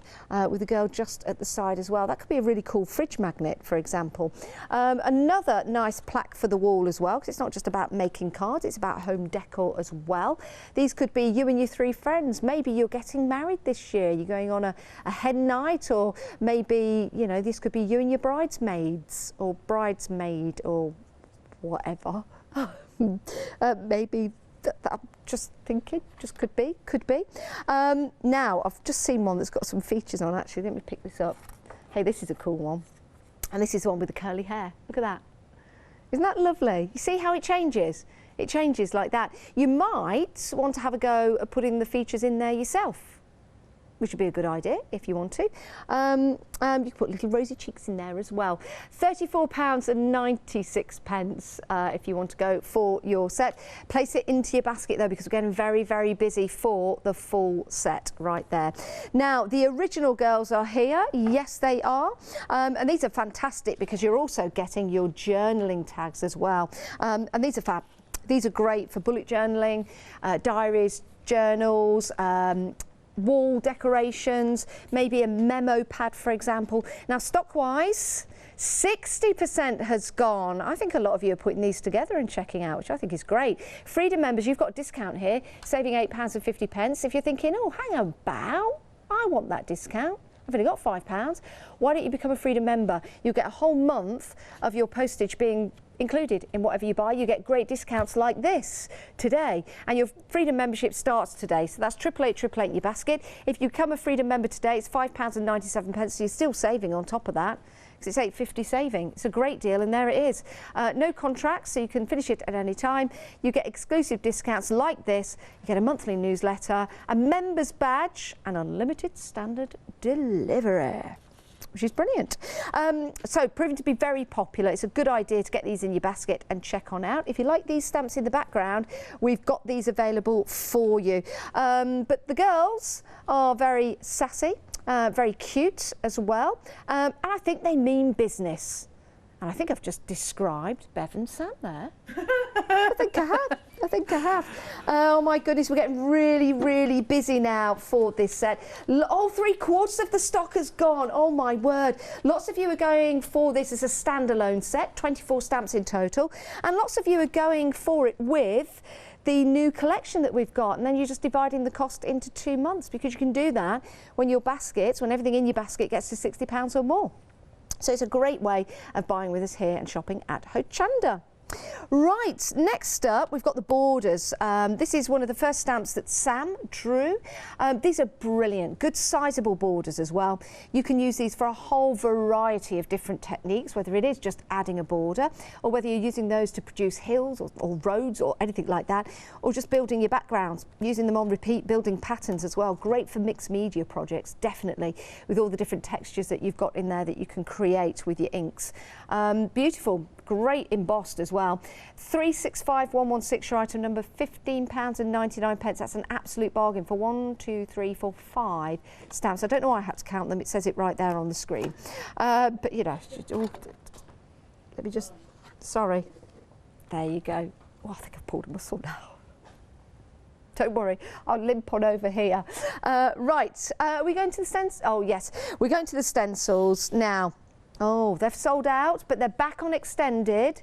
with the girl just at the side as well. That could be a really cool fridge magnet, for example. Another nice plaque for the wall as well, because it's not just about making cards, it's about home decor as well. These could be you and your 3 friends. Maybe you're getting married this year, you're going on a hen night, or maybe, you know, this could be you and your bridesmaids or bridesmaid or whatever. Maybe I'm just thinking, just could be. Now, I've just seen one that's got some features on, actually. Let me pick this up. Hey, this is a cool one. And this is the one with the curly hair. Look at that. Isn't that lovely? You see how it changes? It changes like that. You might want to have a go at putting the features in there yourself, which would be a good idea if you want to. You can put little rosy cheeks in there as well. £34.96 if you want to go for your set. Place it into your basket though, because we're getting very, very busy for the full set right there. Now, the original girls are here. Yes, they are. And these are fantastic because you're also getting your journaling tags as well. And these are fab. These are great for bullet journaling, diaries, journals, wall decorations, maybe a memo pad, for example. Now, stock-wise, 60% has gone. I think a lot of you are putting these together and checking out, which I think is great. Freedom members, you've got a discount here, saving £8.50. If you're thinking, oh, hang about, I want that discount. I've only got £5. Why don't you become a Freedom member? You'll get a whole month of your postage being included in whatever you buy. You get great discounts like this today, and your Freedom membership starts today, so that's 888 in your basket. If you become a Freedom member today, it's £5.97, so you're still saving on top of that. because it's £8.50 saving. It's a great deal, and there it is. No contracts, so you can finish it at any time. You get exclusive discounts like this. You get a monthly newsletter, a members badge, and unlimited standard delivery, which is brilliant. So proving to be very popular. It's a good idea to get these in your basket and check on out. If you like these stamps in the background, we've got these available for you. But the girls are very sassy, very cute as well, and I think they mean business. And I think I've just described Bev and Sam there. I think I have. I think I have. Oh my goodness, we're getting really, really busy now for this set. All 3/4 of the stock has gone. Oh my word. Lots of you are going for this as a standalone set, 24 stamps in total. And lots of you are going for it with the new collection that we've got, and then you're just dividing the cost into 2 months, because you can do that when your baskets, when everything in your basket gets to £60 or more. So it's a great way of buying with us here and shopping at Hochanda. Right, next up we've got the borders. This is one of the first stamps that Sam drew. These are brilliant, good sizable borders as well. You can use these for a whole variety of different techniques, whether it is just adding a border, or whether you're using those to produce hills or roads or anything like that, or just building your backgrounds, using them on repeat, building patterns as well. Great for mixed media projects, definitely, with all the different textures that you've got in there that you can create with your inks. Beautiful, great embossed as well. 365116, your item number, £15.99. That's an absolute bargain for 1, 2, 3, 4, 5 stamps. I don't know why I had to count them. It says it right there on the screen. But you know, let me just, sorry. There you go. Oh, I think I've pulled a muscle now. Don't worry, I'll limp on over here. Right, are we going to the stencils? Oh yes, we're going to the stencils now. Oh, they've sold out, but they're back on extended.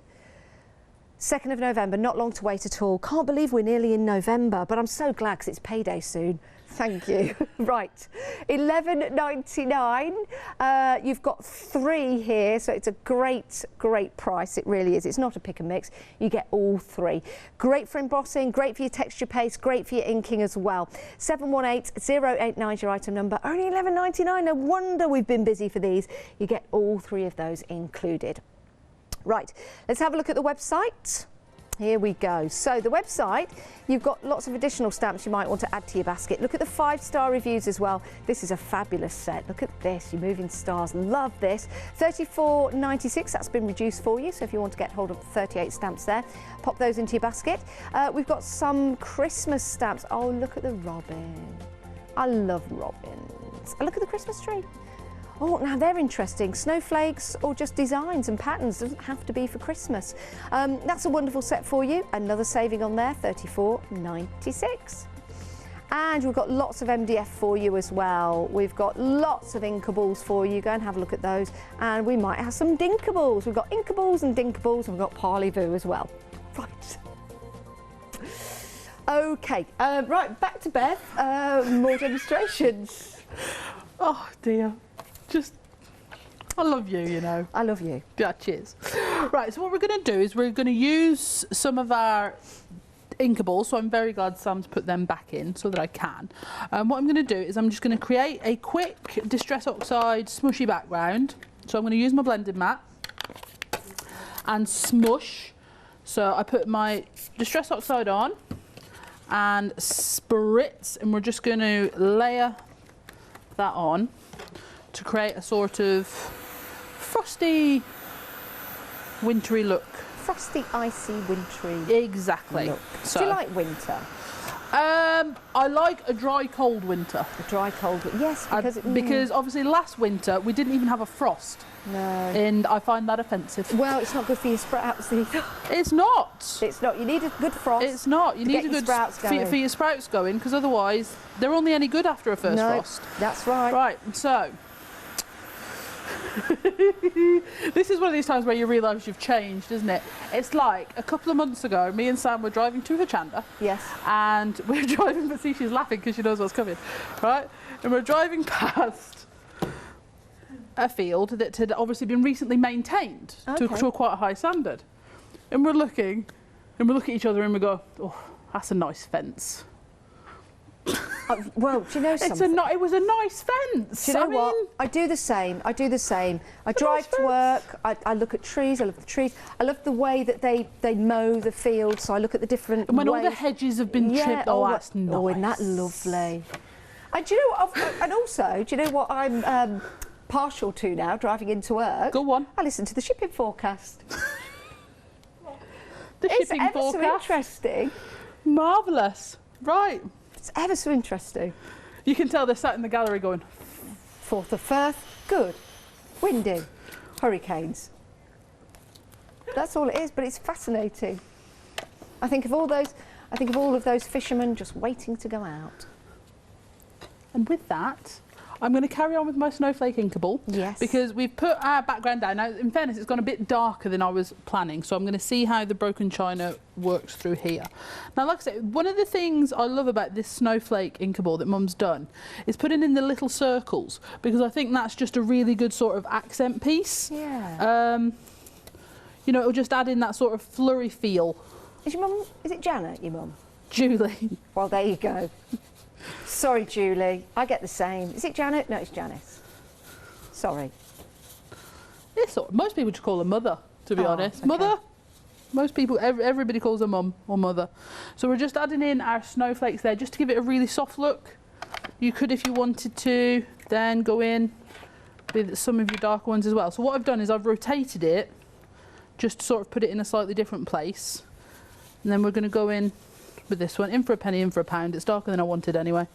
2nd of November, not long to wait at all. Can't believe we're nearly in November, but I'm so glad because it's payday soon. Thank you. Right, £11.99. You've got 3 here, so it's a great, great price. It really is. It's not a pick and mix. You get all 3. Great for embossing, great for your texture paste, great for your inking as well. 718089 is your item number. Only £11.99. No wonder we've been busy for these. You get all 3 of those included. Right, let's have a look at the website. Here we go. So the website, you've got lots of additional stamps you might want to add to your basket. Look at the 5-star reviews as well. This is a fabulous set. Look at this, you're moving stars. Love this. £34.96, that's been reduced for you. So if you want to get hold of 38 stamps there, pop those into your basket. We've got some Christmas stamps. Oh, look at the robin. I love robins. And look at the Christmas tree. Oh, now they're interesting. Snowflakes or just designs and patterns. Doesn't have to be for Christmas. That's a wonderful set for you. Another saving on there, £34.96. And we've got lots of MDF for you as well. We've got lots of inkables for you. Go and have a look at those. And we might have some dinkables. We've got inkables and dinkables, and we've got parlez-vous as well. Right. Okay, right, back to Bev. More demonstrations. Oh dear. Just, I love you, you know. I love you. Yeah, cheers. Right, so what we're going to do is we're going to use some of our inkables, so I'm very glad Sam's put them back in so that I can. What I'm going to do is I'm just going to create a quick Distress Oxide smushy background. So I'm going to use my blending mat and smush. So I put my Distress Oxide on and spritz, and we're just going to layer that on to create a sort of frosty, wintry look. Frosty, icy, wintry. Exactly. Look. So, do you like winter? I like a dry, cold winter. A dry, cold winter. Yes, because because obviously last winter we didn't even have a frost. No. And I find that offensive. Well, it's not good for your sprouts either. It's not. It's not. You need a good frost. It's not. You need a good sprouts going. For your sprouts going, because otherwise they're only any good after a first frost. That's right. Right. So. This is one of these times where you realise you've changed, isn't it? It's like a couple of months ago, me and Sam were driving to Hochanda. Yes. And we're driving, but see, she's laughing because she knows what's coming, right? And we're driving past a field that had obviously been recently maintained to a quite a high standard. And we look at each other and we go, oh, that's a nice fence. Well, do you know something? It was a nice fence. Do you know what? I do the same. I drive to work. I look at trees. I love the trees. I love the way that they mow the field. So I look at the different. And when ways. all the hedges have been trimmed, that's nice. Oh, isn't that lovely? And do you know what? And also, do you know what I'm partial to now? Driving into work. Go on. I listen to the shipping forecast. The shipping it's ever forecast. so interesting. Marvellous. Right. It's ever so interesting. You can tell they're sat in the gallery going, 4th of Firth, good. Windy, hurricanes. That's all it is, but it's fascinating. I think of all of those fishermen just waiting to go out. and with that, I'm going to carry on with my snowflake inkable. Yes. Because we've put our background down. Now, in fairness, it's gone a bit darker than I was planning, so I'm going to see how the broken china works through here. Now, like I said, one of the things I love about this snowflake inkable that Mum's done is putting in the little circles, because I think that's just a really good sort of accent piece. Yeah. You know, it'll just add in that sort of flurry feel. Is your mum, is it Janet, your mum? Julie. Well, there you go. Sorry, Julie. I get the same. Is it Janet? No, it's Janice. Sorry. It's most people just call her mother, to be honest. Okay. Mother. Most people, everybody calls her mum or mother. So we're just adding in our snowflakes there, just to give it a really soft look. You could, if you wanted to, then go in with some of your darker ones as well. So what I've done is I've rotated it, just to sort of put it in a slightly different place. And then we're going to go in with this one, in for a penny, in for a pound. It's darker than I wanted anyway.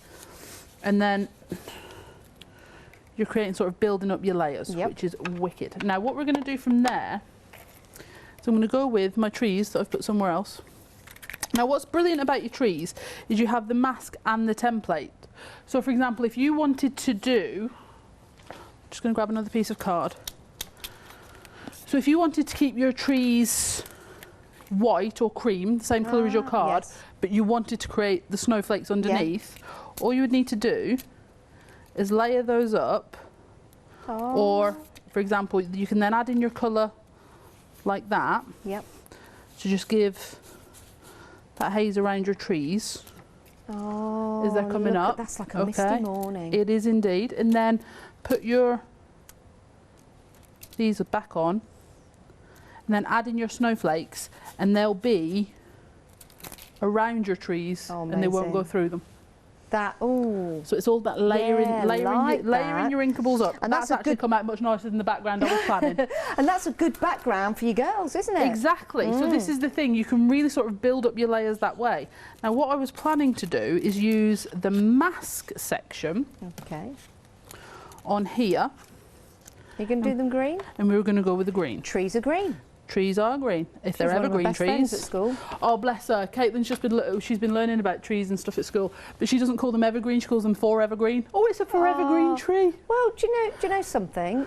And then you're creating sort of building up your layers, which is wicked. Now what we're going to do from there, so I'm going to go with my trees that I've put somewhere else. Now what's brilliant about your trees is you have the mask and the template. So for example, if you wanted to do, I'm just going to grab another piece of card. So if you wanted to keep your trees white or cream, the same colour as your card, but you wanted to create the snowflakes underneath, all you would need to do is layer those up, or for example, you can then add in your colour like that, to just give that haze around your trees. Oh, is that coming up? That's like a misty morning. It is indeed. And then put these back on, and then add in your snowflakes, and they'll be around your trees, and they won't go through them. So it's all that layering your inkables up. And that's actually come out much nicer than the background I was planning. And that's a good background for your girls, isn't it? Exactly. So this is the thing, you can really sort of build up your layers that way. Now what I was planning to do is use the mask section on here. You're going to do them green? And we were going to go with the green. Trees are green. Trees are green. If they're evergreen trees. At school. Oh, bless her. Caitlin's just been learning about trees and stuff at school, but she doesn't call them evergreen. She calls them forevergreen. Oh, it's a forever green tree. Well, do you know something?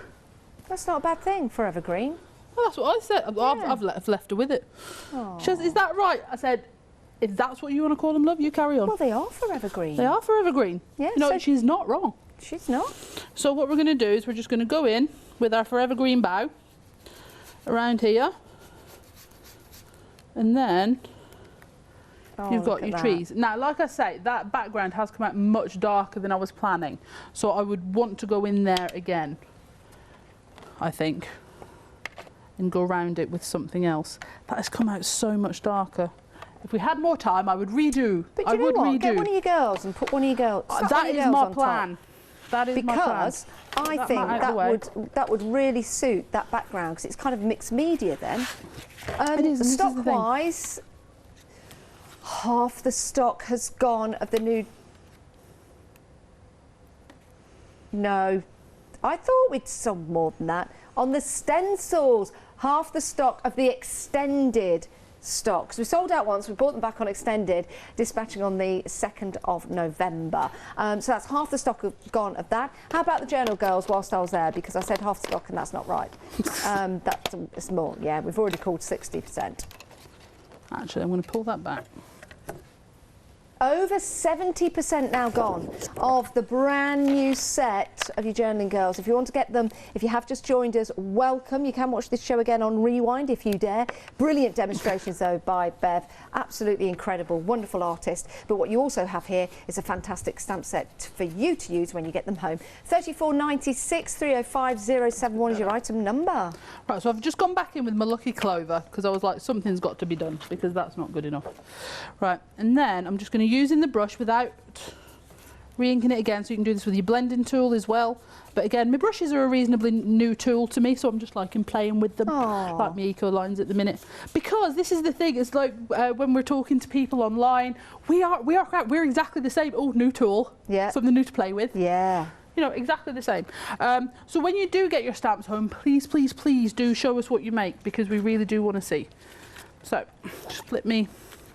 That's not a bad thing, forever green. Well, that's what I said. I've left her with it. She says, "Is that right?" I said, "If that's what you want to call them, love, you carry on." Well, they are forever green. They are forever green. Yeah. You know, so she's not wrong. She's not. So what we're going to do is we're just going to go in with our forever green bow around here, and then you've got your trees. Now, like I say, that background has come out much darker than I was planning, so I would want to go in there again, I think, and go around it with something else. That has come out so much darker. If we had more time, I would redo. But you know what? Get one of your girls and put one of your girls. That is my plan. That is my plan. Because I think that would really suit that background, because it's kind of mixed media then. Stock-wise, half the stock has gone of the new. No, I thought we'd sold more than that. On the stencils, half the stock of the extended stock. So we sold out once, we bought them back on extended, dispatching on the 2nd of November. So that's half the stock gone of that. How about the journal girls whilst I was there? Because I said half the stock and that's not right. That's more, yeah, we've already called 60%. Actually, I'm going to pull that back. Over 70% now gone of the brand new set of your journaling girls. If you want to get them, if you have just joined us, welcome. You can watch this show again on Rewind if you dare. Brilliant demonstrations though by Bev. Absolutely incredible, wonderful artist. But what you also have here is a fantastic stamp set for you to use when you get them home. 3496 305 071 is your item number. Right, so I've just gone back in with my Lucky Clover because I was like, something's got to be done because that's not good enough. Right, and then I'm just going to use in the brush without re-inking it again, so you can do this with your blending tool as well. But again, my brushes are a reasonably new tool to me, so I'm just liking playing with them. Aww. Like my eco lines at the minute, because this is the thing. It's like when we're talking to people online, we're exactly the same. Oh, new tool, yeah, something new to play with. Yeah. You know, exactly the same. So when you do get your stamps home, please, please, please do show us what you make because we really do want to see. So, just flip me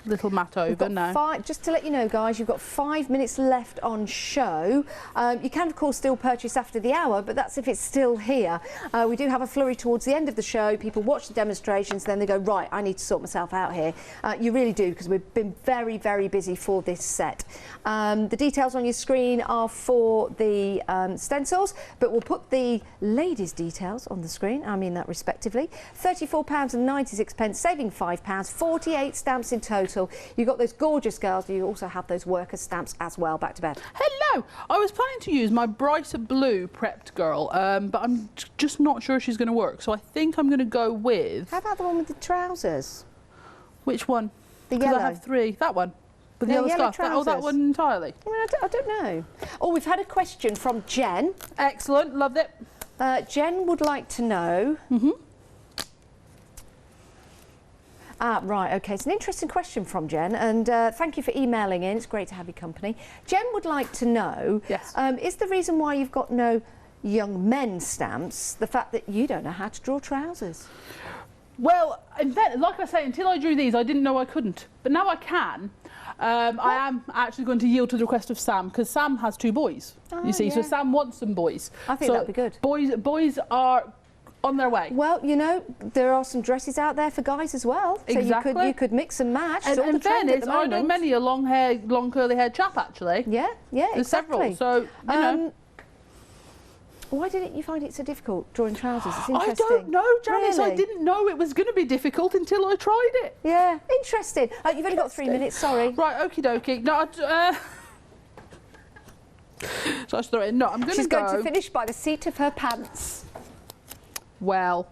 little mat over now. Just to let you know, guys, you've got 5 minutes left on show. You can, of course, still purchase after the hour, but that's if it's still here. We do have a flurry towards the end of the show. People watch the demonstrations, then they go, right, I need to sort myself out here. You really do, because we've been very, very busy for this set. The details on your screen are for the stencils, but we'll put the ladies' details on the screen. I mean that respectively. £34.96, saving £5, 48 stamps in total. You've got those gorgeous girls, you also have those worker stamps as well. Back to bed. Hello! I was planning to use my brighter blue prepped girl, but I'm just not sure she's going to work, so I think I'm going to go with... How about the one with the trousers? Which one? The yellow. I have three. That one? With the No, yellow scarf? Oh, that one entirely? I mean, I don't know. Oh, we've had a question from Jen. Excellent, loved it. Jen would like to know... Right, OK, it's an interesting question from Jen, and thank you for emailing in. It's great to have your company. Jen would like to know, yes, is the reason why you've got no young men stamps the fact that you don't know how to draw trousers? Well, like I say, until I drew these, I didn't know I couldn't, but now I can. I am actually going to yield to the request of Sam, because Sam has 2 boys, you see, so Sam wants some boys. I think that'd be good. Boys are on their way. Well, you know, there are some dresses out there for guys as well. Exactly. So you could mix and match. And in fairness, I know many a long curly haired chap actually. Yeah, There's exactly. several. So you know. Why didn't you find it so difficult drawing trousers? It's interesting. I don't know, Janice. Really? I didn't know it was going to be difficult until I tried it. Yeah, interesting. You've only got 3 minutes. Sorry. Right, okie dokie. No, so I throw it in. No, I'm going to go. She's going to finish by the seat of her pants. Well,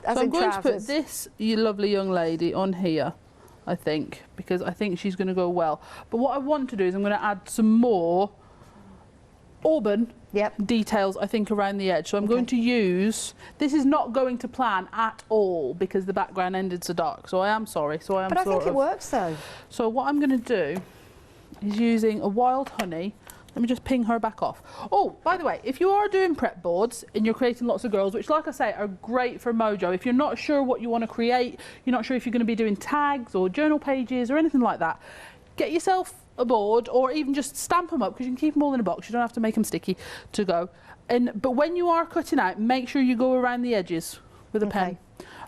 as so I'm going trousers. to put this lovely young lady on here, I think, because I think she's going to go well. But what I want to do is I'm going to add some more auburn details, I think, around the edge. So I'm going to use, this is not going to plan at all because the background ended so dark. So I am sorry. But I think it works though. So what I'm going to do is using a wild honey. Let me just ping her back off. Oh, by the way, if you are doing prep boards and you're creating lots of girls, which like I say are great for Mojo, if you're not sure what you want to create, you're not sure if you're going to be doing tags or journal pages or anything like that, get yourself a board or even just stamp them up because you can keep them all in a box. You don't have to make them sticky to go. But when you are cutting out, make sure you go around the edges with a pen.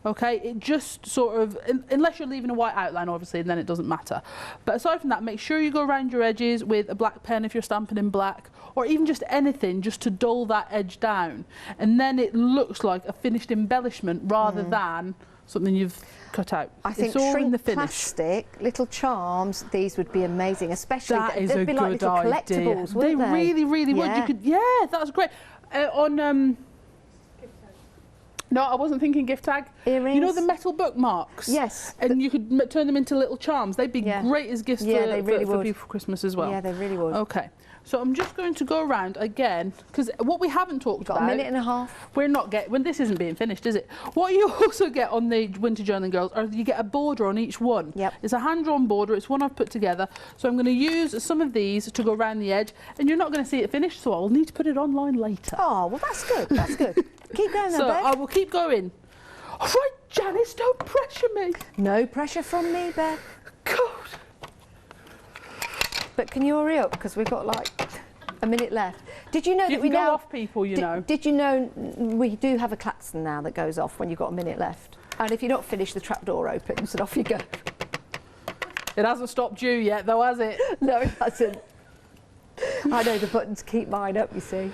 Okay, it just sort of, unless you're leaving a white outline, obviously, and then it doesn't matter. But aside from that, make sure you go around your edges with a black pen if you're stamping in black, or even just anything just to dull that edge down. And then it looks like a finished embellishment rather than something you've cut out. I think shrink plastic, little charms, these would be amazing, especially that is they'd be like little collectibles, wouldn't they? Really, really would. You could, that's great. No, I wasn't thinking gift tag. Earrings? You know the metal bookmarks? Yes. And you could turn them into little charms. They'd be great as gifts for people for Christmas as well. Yeah, they really would. Okay. So I'm just going to go around again, because what we haven't talked about... Got a minute and a half. We're not getting... When this isn't being finished, is it? What you also get on the Winter Journaling Girls are you get a border on each one. Yep. It's a hand-drawn border. It's one I've put together. So I'm going to use some of these to go around the edge, and you're not going to see it finished, so I'll need to put it online later. Oh, well, that's good. That's good. Keep going then, So Bev. I will keep going. All right, Janice, don't pressure me. No pressure from me, Bev. God. But can you hurry up? Because we've got like a minute left. Did you know that we go now... off people, you know. Did you know we do have a klaxon now that goes off when you've got a minute left? And if you're not finished, the trap door opens and off you go. It hasn't stopped you yet, though, has it? No, it hasn't. I know the buttons keep mine up, you see.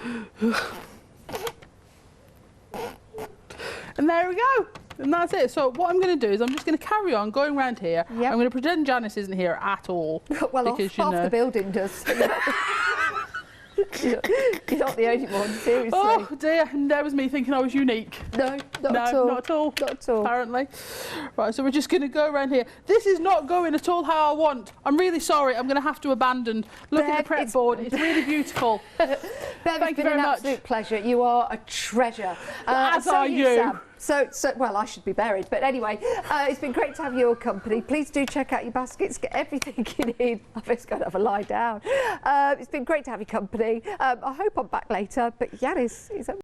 And there we go. And that's it. So what I'm going to do is I'm just going to carry on going around here. Yep. I'm going to pretend Janice isn't here at all. Well, because, half the building does. You're not the only one, seriously. Oh dear, and there was me thinking I was unique. No, not at all. Not at all. Not at all. Apparently. Right, so we're just going to go around here. This is not going at all how I want. I'm really sorry. I'm going to have to abandon. Look at the prep board. It's really beautiful. Bev, Thank it's you been an very much. absolute pleasure. You are a treasure. As so are you. Sam. So, well, I should be buried, but anyway, it's been great to have your company. Please do check out your baskets, get everything you need. I'm just going to have a lie down. It's been great to have your company. I hope I'm back later, but Janice is